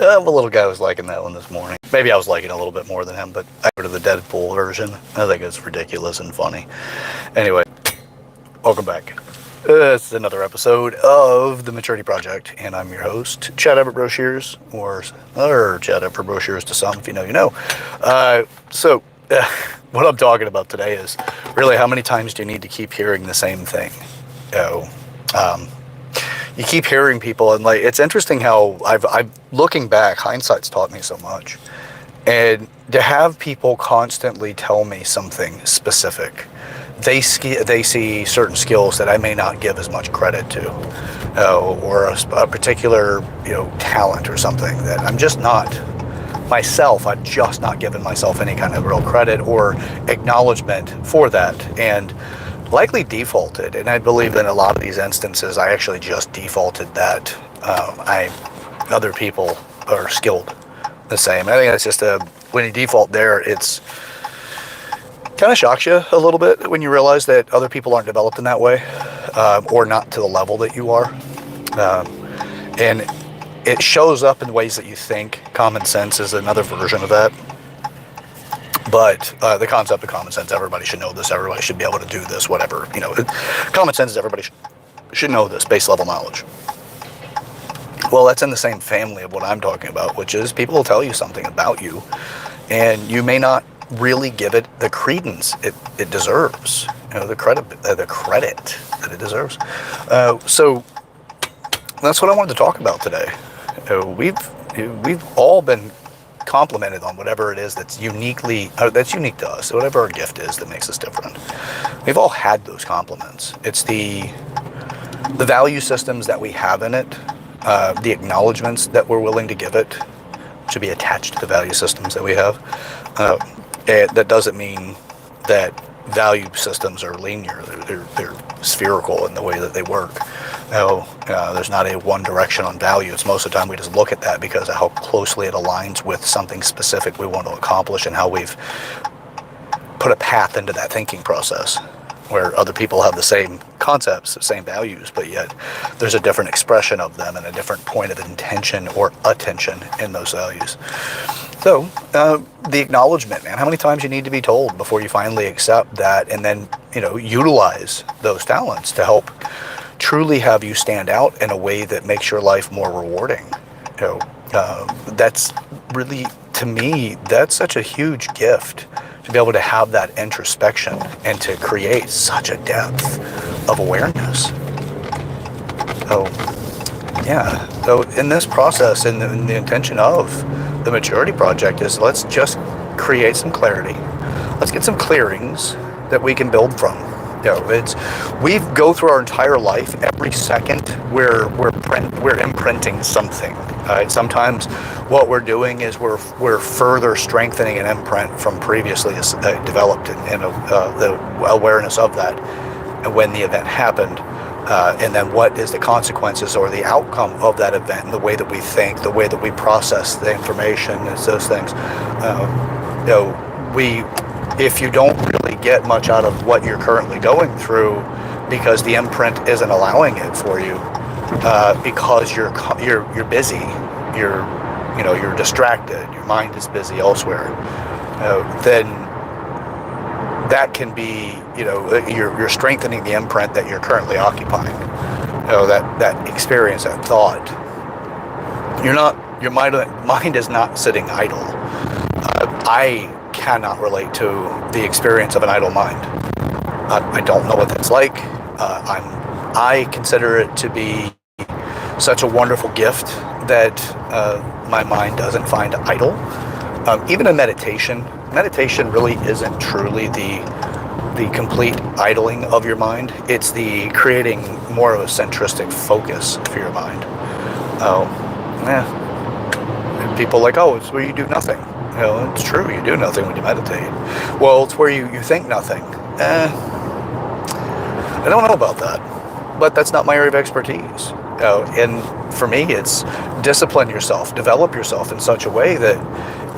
The little guy was liking that one this morning. Maybe I was liking it a little bit more than him, but I go to the Deadpool version. I think it's ridiculous and funny. Anyway, welcome back. This is another episode of The Maturity Project, and I'm your host, Chad Everett Broshears, or Chad Everett Broshears to some, if you know, you know. What I'm talking about today is really how many times do you need to keep hearing the same thing? You keep hearing people, and like it's interesting how I've looking back, hindsight's taught me so much, and to have people constantly tell me something specific, they see certain skills that I may not give as much credit to, or a particular talent or something that I'm just not myself. I've just not given myself any kind of real credit or acknowledgement for that, and likely defaulted. And I believe that in a lot of these instances, I actually just defaulted that other people are skilled the same. I think that's just when you default there, it's kind of shocks you a little bit when you realize that other people aren't developed in that way, or not to the level that you are. And it shows up in ways that you think. Common sense is another version of that. But the concept of common sense, everybody should know this, everybody should be able to do this, whatever. Common sense is everybody should know this, base level knowledge. Well, that's in the same family of what I'm talking about, which is people will tell you something about you, and you may not really give it the credence it deserves, the credit that it deserves. So that's what I wanted to talk about today. We've all been complimented on whatever it is that's unique to us, whatever our gift is that makes us different. We've all had those compliments. It's the value systems that we have in it, the acknowledgments that we're willing to give it should be attached to the value systems that we have. That doesn't mean that value systems are linear. They're spherical in the way that they work. There's not a one direction on value. It's most of the time we just look at that because of how closely it aligns with something specific we want to accomplish and how we've put a path into that thinking process, where other people have the same concepts, the same values, but yet there's a different expression of them and a different point of intention or attention in those values. So the acknowledgement, man, how many times you need to be told before you finally accept that and then, utilize those talents to help truly have you stand out in a way that makes your life more rewarding. That's really, to me, that's such a huge gift to be able to have that introspection and to create such a depth of awareness. So in this process, and the intention of the Maturity Project is let's just create some clarity. Let's get some clearings that we can build from. We go through our entire life. Every second, we're imprinting something. Sometimes what we're doing is we're further strengthening an imprint from previously developed, and the awareness of that, and when the event happened, and then what is the consequences or the outcome of that event, and the way that we think, the way that we process the information, it's those things. If you don't really get much out of what you're currently going through because the imprint isn't allowing it for you, because you're busy, you're distracted, your mind is busy elsewhere, then that can be, you're strengthening the imprint that you're currently occupying. That experience, that thought. Your mind is not sitting idle. I cannot relate to the experience of an idle mind. I don't know what that's like. I consider it to be such a wonderful gift that my mind doesn't find idle. Even in meditation really isn't truly the complete idling of your mind. It's the creating more of a centristic focus for your mind. People are like, it's where you do nothing. It's true, you do nothing when you meditate. Well, it's where you think nothing. I don't know about that, but that's not my area of expertise. And for me, it's discipline yourself, develop yourself in such a way that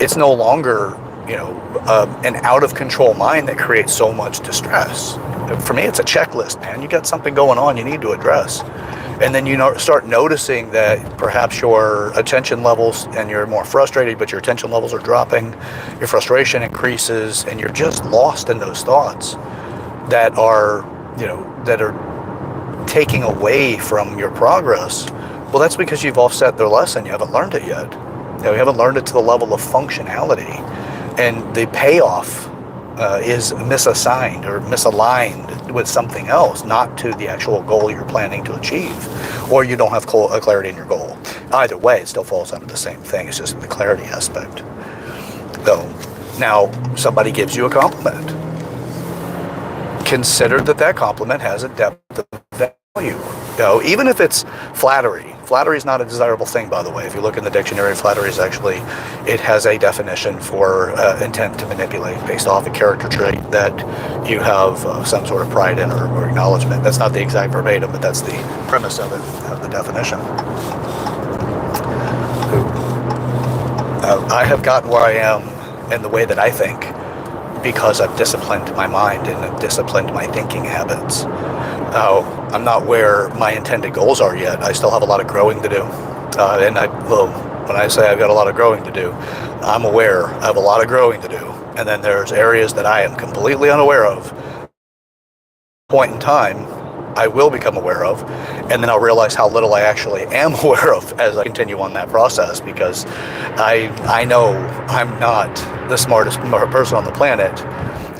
it's no longer, an out of control mind that creates so much distress. For me, it's a checklist, man. You got something going on you need to address. And then you start noticing that perhaps your attention levels, and you're more frustrated, but your attention levels are dropping, your frustration increases, and you're just lost in those thoughts that are, that are taking away from your progress. Well, that's because you've offset their lesson. You haven't learned it yet. You haven't learned it to the level of functionality. And the payoff is misassigned or misaligned with something else, not to the actual goal you're planning to achieve, or you don't have clarity in your goal. Either way, it still falls under the same thing. It's just the clarity aspect. So now somebody gives you a compliment. Consider that compliment has a depth of value. Even if it's flattery. Flattery is not a desirable thing, by the way. If you look in the dictionary, flattery is actually, it has a definition for intent to manipulate based off a character trait that you have some sort of pride in or acknowledgement. That's not the exact verbatim, but that's the premise of it, of the definition. I have gotten where I am in the way that I think because I've disciplined my mind and I've disciplined my thinking habits. Now, I'm not where my intended goals are yet. I still have a lot of growing to do. When I say I've got a lot of growing to do, I'm aware I have a lot of growing to do. And then there's areas that I am completely unaware of. Point in time, I will become aware of, and then I'll realize how little I actually am aware of as I continue on that process, because I know I'm not the smartest person on the planet,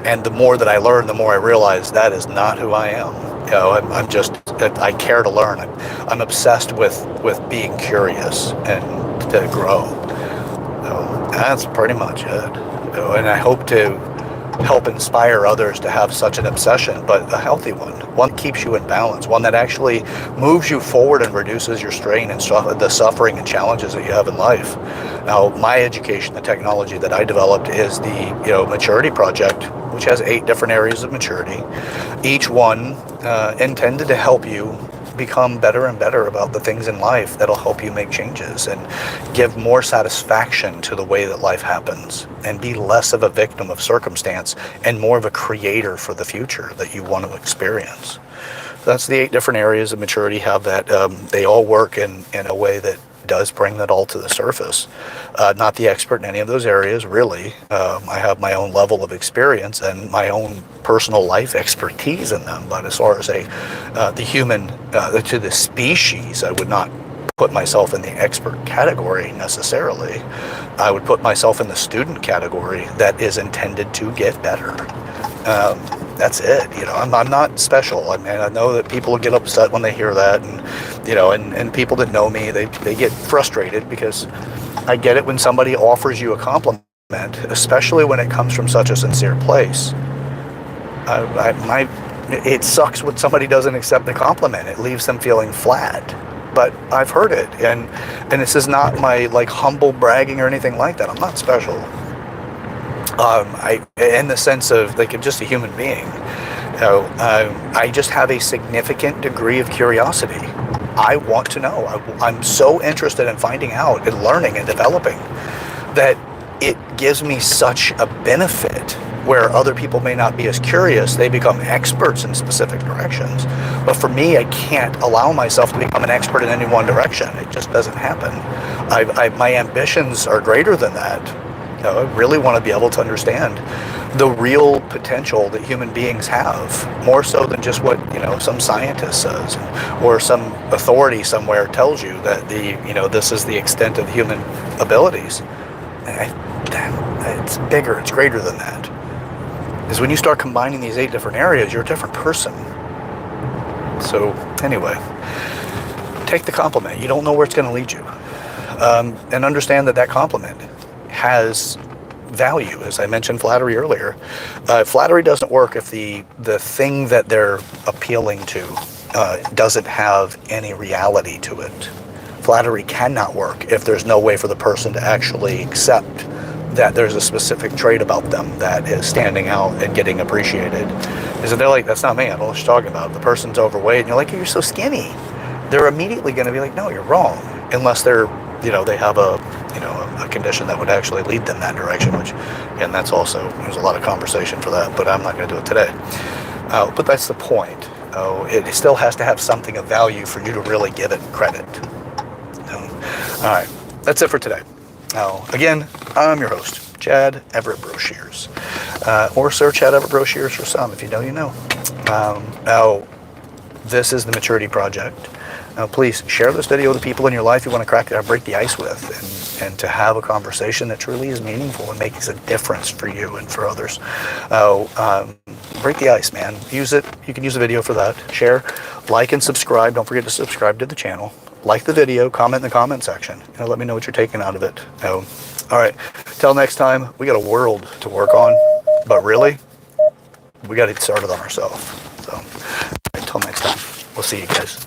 and the more that I learn, the more I realize that is not who I am. I care to learn. I'm obsessed with being curious and to grow. That's pretty much it. And I hope to help inspire others to have such an obsession, but a healthy one that keeps you in balance, one that actually moves you forward and reduces your strain and the suffering and challenges that you have in life. Now, my education, the technology that I developed is the Maturity Project, which has 8 different areas of maturity, each one intended to help you become better and better about the things in life that'll help you make changes and give more satisfaction to the way that life happens, and be less of a victim of circumstance and more of a creator for the future that you want to experience. That's the 8 different areas of maturity have that. They all work in a way that does bring that all to the surface. Not the expert in any of those areas, really. I have my own level of experience and my own personal life expertise in them, but as far as the human, to the species, I would not put myself in the expert category necessarily. I would put myself in the student category that is intended to get better. That's it. I'm not special. I mean, I know that people get upset when they hear that, and people that know me, they get frustrated, because I get it when somebody offers you a compliment, especially when it comes from such a sincere place. It sucks when somebody doesn't accept the compliment. It leaves them feeling flat. But I've heard it, and this is not my humble bragging or anything like that. I'm not special. In the sense of just a human being, I just have a significant degree of curiosity. I want to know. I'm so interested in finding out and learning and developing that it gives me such a benefit, where other people may not be as curious. They become experts in specific directions. But for me, I can't allow myself to become an expert in any one direction. It just doesn't happen. My ambitions are greater than that. I really want to be able to understand the real potential that human beings have, more so than just what some scientist says, or some authority somewhere tells you that this is the extent of human abilities. It's bigger, it's greater than that. Because when you start combining these 8 different areas, you're a different person. So anyway, take the compliment. You don't know where it's going to lead you, and understand that compliment has value. As I mentioned flattery earlier, flattery doesn't work if the thing that they're appealing to doesn't have any reality to it. Flattery cannot work if there's no way for the person to actually accept that there's a specific trait about them that is standing out and getting appreciated. Is that they're like, that's not me, I don't know what you're talking about. The person's overweight and you're like, you're so skinny. They're immediately going to be like, no, you're wrong, unless they're they have a condition that would actually lead them that direction, which, and that's also, there's a lot of conversation for that, but I'm not going to do it today. But that's the point. Oh, it still has to have something of value for you to really give it credit. All right, that's it for today. Now, again, I'm your host, Chad Everett Broshears. Or search Chad Everett Broshears for some. If you know, you know. Now, this is the Maturity Project. Now, please share this video with the people in your life you want to break the ice with, and to have a conversation that truly is meaningful and makes a difference for you and for others. Break the ice, man. Use it. You can use the video for that. Share, like, and subscribe. Don't forget to subscribe to the channel. Like the video. Comment in the comment section. Let me know what you're taking out of it. All right. Till next time, we got a world to work on, but really, we got to get started on ourselves. So, until next time, we'll see you guys.